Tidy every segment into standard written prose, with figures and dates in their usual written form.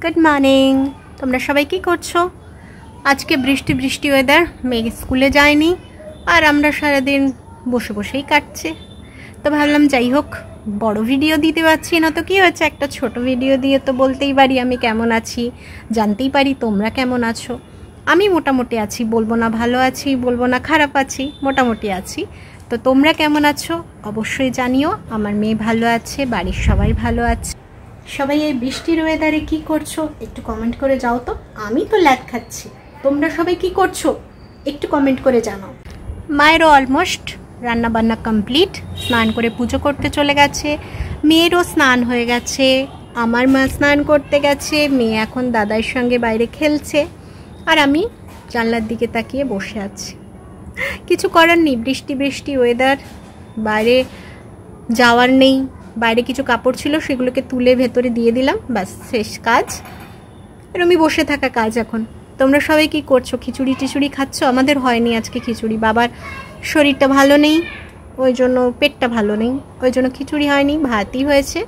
Good morning. তোমরা সবাই কি করছো? আজকে বৃষ্টি বৃষ্টি ওয়েদার, মেয়ে স্কুলে যায়নি আর আমরা সারাদিন বসে বসেই কাটছে। তো ভাবলাম যাই হোক, বড় ভিডিও দিতে পারছি না তো কী হয়েছে, একটা ছোট ভিডিও দিয়ে তো বলতেই পারি আমি কেমন আছি, জানতেই পারি তোমরা কেমন আছো। আমি মোটামুটি আছি, বলবো না ভালো আছি, বলবো না খারাপ আছি, মোটামুটি আছি। তো তোমরা কেমন আছো অবশ্যই জানিও। আমার মেয়ে ভালো আছে, বাড়ির সবাই ভালো আছে। সবাই এই বৃষ্টির ওয়েদারে কি করছো একটু কমেন্ট করে যাও তো। আমি তো ল্যাদ খাচ্ছি, তোমরা সবাই কি করছো একটু কমেন্ট করে জানাও। মায়েরও অলমোস্ট রান্না বান্না কমপ্লিট, স্নান করে পুজো করতে চলে গেছে, মেয়েরও স্নান হয়ে গেছে, আমার মা স্নান করতে গেছে, মেয়ে এখন দাদার সঙ্গে বাইরে খেলছে আর আমি জানলার দিকে তাকিয়ে বসে আছি। কিছু করার নেই, বৃষ্টি বৃষ্টি ওয়েদার, বাইরে যাওয়ার নেই। বাইরে কিছু কাপড় ছিল সেগুলোকে তুলে ভেতরে দিয়ে দিলাম, ব্যাস শেষ কাজ। এরমই বসে থাকা কাজ এখন। তোমরা সবাই কি করছো? খিচুড়ি টিচুড়ি খাচ্ছ? আমাদের হয়নি আজকে খিচুড়ি, বাবার শরীরটা ভালো নেই, ওই জন্য পেটটা ভালো নেই, ওই জন্য খিচুড়ি হয়নি, ভাতই হয়েছে।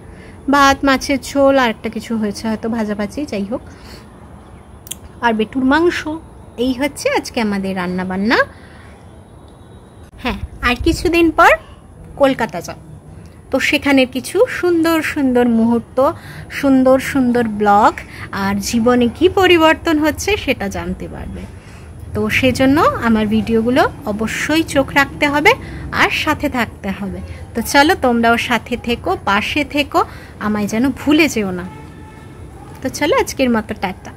ভাত, মাছের ঝোল আর একটা কিছু হয়েছে হয়তো, ভাজাভাজি, যাই হোক, আর বেটুর মাংস। এই হচ্ছে আজকে আমাদের রান্না বান্না। হ্যাঁ, আর কিছুদিন পর কলকাতা যাব, তো সেখানের কিছু সুন্দর সুন্দর মুহূর্ত, সুন্দর সুন্দর ব্লগ আর জীবনে কি পরিবর্তন হচ্ছে সেটা জানতে পারবে। তো সেজন্য আমার ভিডিওগুলো অবশ্যই চোখ রাখতে হবে আর সাথে থাকতে হবে। তো চলো তোমরাও সাথে থেকো, পাশে থেকো, আমায় যেন ভুলে যেও না। তো চলো আজকের মতো টাটা।